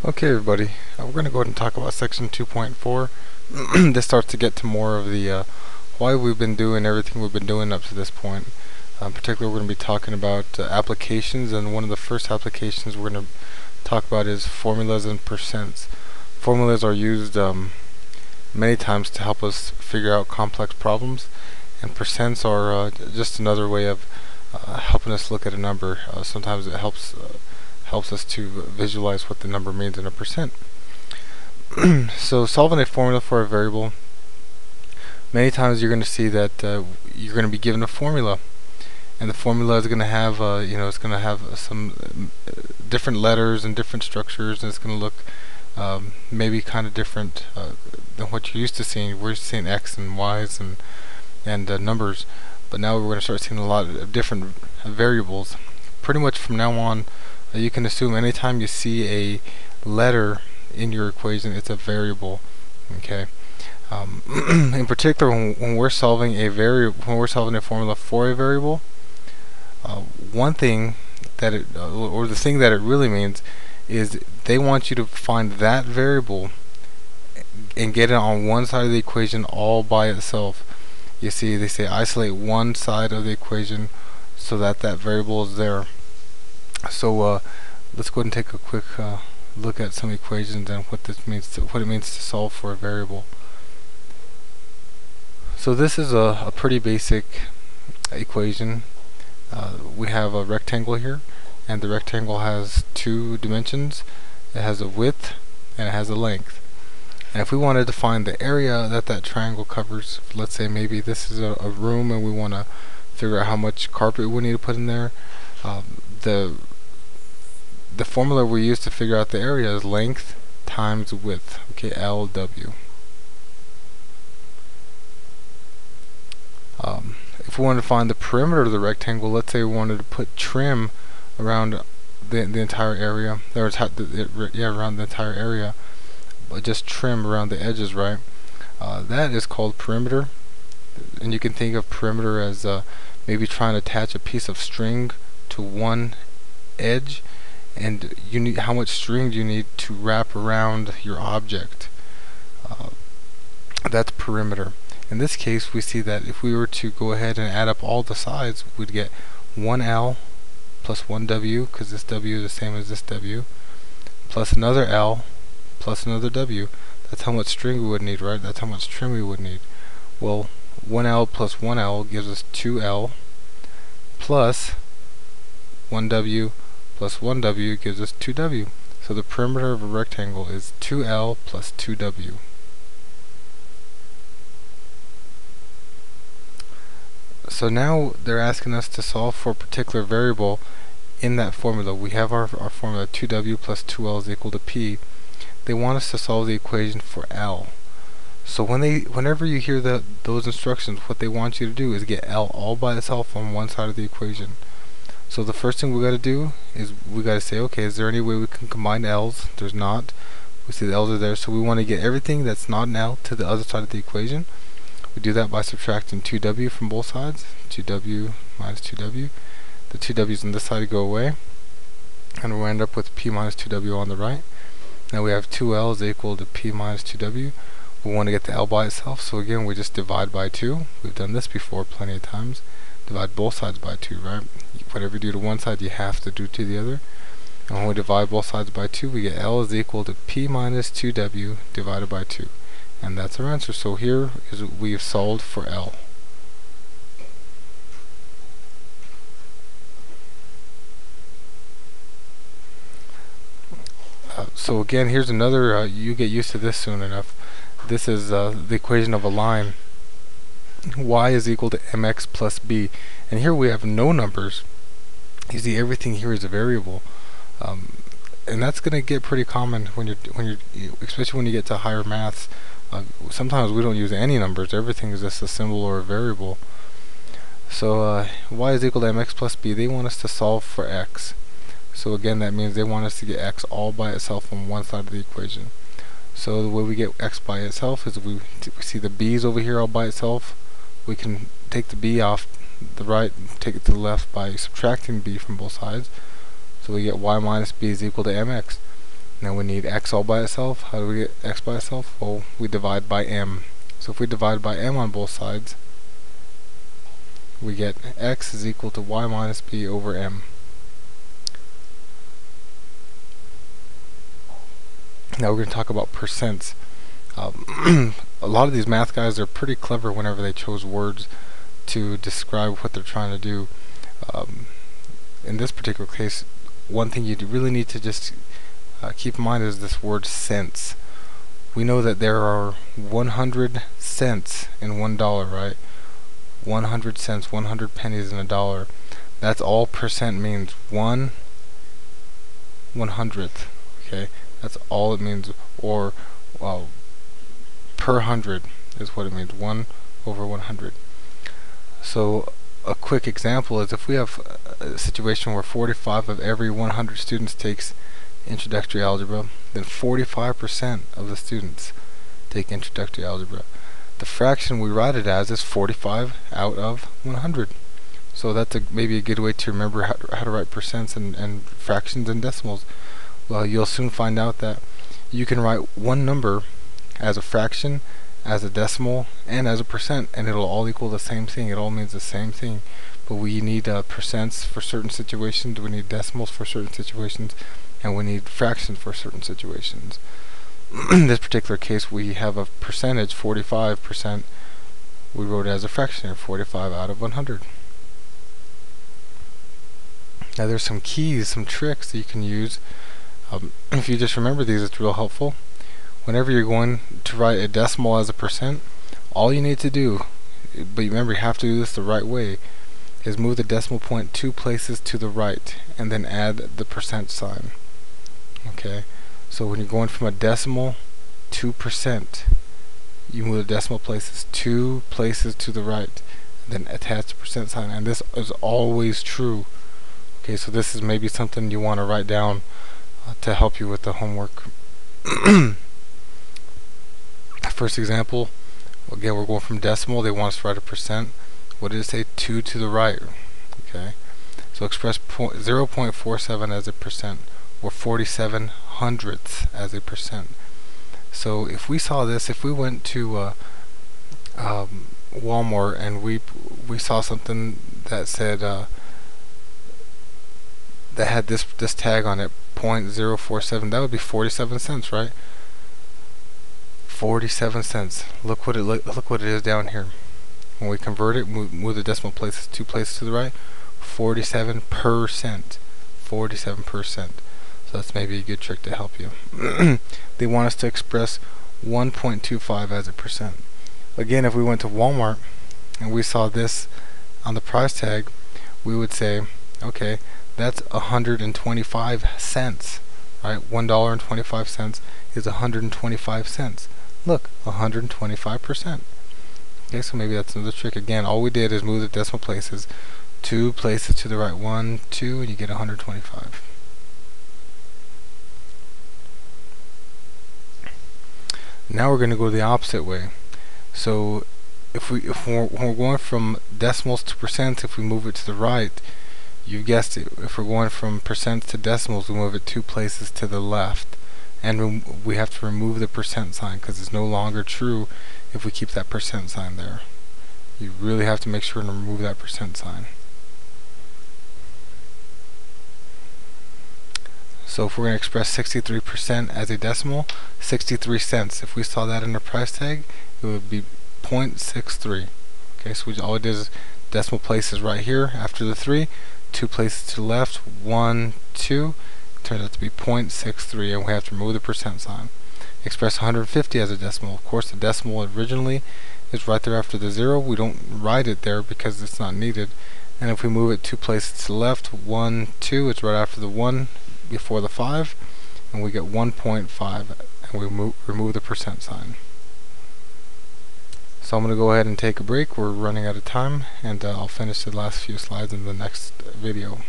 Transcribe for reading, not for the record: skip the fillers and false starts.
Okay, everybody, we're going to go ahead and talk about section 2.4. This starts to get to more of the why we've been doing everything we've been doing up to this point. Particularly, we're going to be talking about applications, and one of the first applications we're going to talk about is formulas and percents. Formulas are used many times to help us figure out complex problems, and percents are just another way of helping us look at a number. Sometimes it helps us to visualize what the number means in a percent. So solving a formula for a variable, many times you're going to see that you're going to be given a formula, and the formula is going to have it's going to have some different letters and different structures, and it's going to look maybe kind of different than what you're used to seeing. We're used to seeing x and y's and numbers, but now we're going to start seeing a lot of different variables. Pretty much from now on, you can assume anytime you see a letter in your equation, it's a variable. Okay. In particular, when we're solving a formula for a variable, one thing that or the thing that it really means is they want you to find that variable and get it on one side of the equation all by itself. You see, they say isolate one side of the equation so that that variable is there. So let's go ahead and take a quick look at some equations and what it means to solve for a variable. So this is a pretty basic equation. We have a rectangle here, and the rectangle has two dimensions. It has a width and it has a length. And if we wanted to find the area that that triangle covers, let's say maybe this is a room and we want to figure out how much carpet we need to put in there, the formula we use to figure out the area is length times width. Okay, LW. If we wanted to find the perimeter of the rectangle, let's say we wanted to put trim around the entire area, around the entire area, but just trim around the edges, right? That is called perimeter, and you can think of perimeter as maybe trying to attach a piece of string to one edge, and you need how much string do you need to wrap around your object. That's perimeter. In this case, we see that if we were to go ahead and add up all the sides, we'd get 1L plus 1W, because this W is the same as this W, plus another L plus another W. That's how much string we would need, right? That's how much trim we would need. Well, 1L plus 1L gives us 2L, plus 1W plus 1W gives us 2W. So the perimeter of a rectangle is 2L plus 2W. So now they're asking us to solve for a particular variable in that formula. We have our formula 2W plus 2L is equal to P. They want us to solve the equation for L. So whenever you hear those instructions, what they want you to do is get L all by itself on one side of the equation. So the first thing we got to do is we got to say, okay, is there any way we can combine L's? There's not. We see the L's are there, so we want to get everything that's not an L to the other side of the equation. We do that by subtracting 2W from both sides. 2W minus 2W. The 2W's on this side go away, and we'll end up with P minus 2W on the right. Now we have 2L is equal to P minus 2W. We want to get the L by itself, so again we just divide by 2. We've done this before plenty of times. Divide both sides by 2, right? Whatever you do to one side, you have to do to the other. And when we divide both sides by 2, we get L is equal to P minus 2W divided by 2. And that's our answer. So here is we've solved for L. So again, here's another, you get used to this soon enough. This is the equation of a line. Y is equal to mx plus b, and here we have no numbers. You see, everything here is a variable, and that's going to get pretty common when you're especially when you get to higher maths. Sometimes we don't use any numbers. Everything is just a symbol or a variable. So y is equal to mx plus b. They want us to solve for x. So again, that means they want us to get x all by itself on one side of the equation. So the way we get x by itself is we see the b's over here all by itself. We can take the b off the right, take it to the left by subtracting b from both sides. So we get y minus b is equal to mx. Now we need x all by itself. How do we get x by itself? Well, we divide by m. So if we divide by m on both sides, we get x is equal to y minus b over m. Now we're going to talk about percents. A lot of these math guys are pretty clever whenever they chose words to describe what they're trying to do. In this particular case, one thing you really need to just keep in mind is this word cents. We know that there are 100 cents in $1, right? 100 cents, 100 pennies in $1. That's all percent means. 1/100th. Okay, that's all it means. Or per hundred is what it means. 1/100. So a quick example is if we have a situation where 45 of every 100 students takes introductory algebra, then 45% of the students take introductory algebra. The fraction we write it as is 45 out of 100. So that's maybe a good way to remember how to write percents and fractions and decimals. Well, you'll soon find out that you can write one number as a fraction, as a decimal, and as a percent, and it'll all equal the same thing. It all means the same thing. But we need percents for certain situations, we need decimals for certain situations, and we need fractions for certain situations. In this particular case, we have a percentage, 45%. We wrote it as a fraction here, 45 out of 100. Now there's some keys, some tricks that you can use. If you just remember these, it's real helpful. Whenever you're going to write a decimal as a percent, all you need to do, but remember you have to do this the right way, is move the decimal point 2 places to the right and then add the percent sign. Okay, so when you're going from a decimal to percent, you move the decimal places 2 places to the right and then attach the percent sign, and this is always true. Okay, so this is maybe something you want to write down to help you with the homework. First example, again, we're going from decimal. They want us to write a percent. What did it say? 2 to the right. Okay, so express 0.47 as a percent, or 47 hundredths as a percent. So if we saw this, if we went to Walmart and we saw something that said that had this tag on it, 0.047, that would be 47 cents, right? 47 cents. Look what it is down here. When we convert it, move the decimal places 2 places to the right, 47%. 47%. So that's maybe a good trick to help you. They want us to express 1.25 as a percent. Again, if we went to Walmart and we saw this on the price tag, we would say, okay, that's 125 cents, right? $1.25 is 125 cents. Look, 125%. Okay, so maybe that's another trick. Again, all we did is move the decimal places 2 places to the right, 1, 2, and you get 125. Now we're going to go the opposite way. So if we're going from decimals to percents, if we move it to the right, you guessed it, if we're going from percents to decimals, we move it 2 places to the left, and we have to remove the percent sign because it's no longer true if we keep that percent sign there. You really have to make sure to remove that percent sign. So if we're going to express 63% as a decimal, 63 cents, if we saw that in the price tag, it would be 0.63. Okay, so all we did is decimal places right here after the 3, 2 places to the left, 1, 2, turns out to be 0.63, and we have to remove the percent sign. Express 150 as a decimal. Of course, the decimal originally is right there after the 0. We don't write it there because it's not needed. And if we move it 2 places to the left, 1, 2, it's right after the 1 before the 5, and we get 1.5, and we remove the percent sign. So I'm going to go ahead and take a break. We're running out of time, and I'll finish the last few slides in the next video.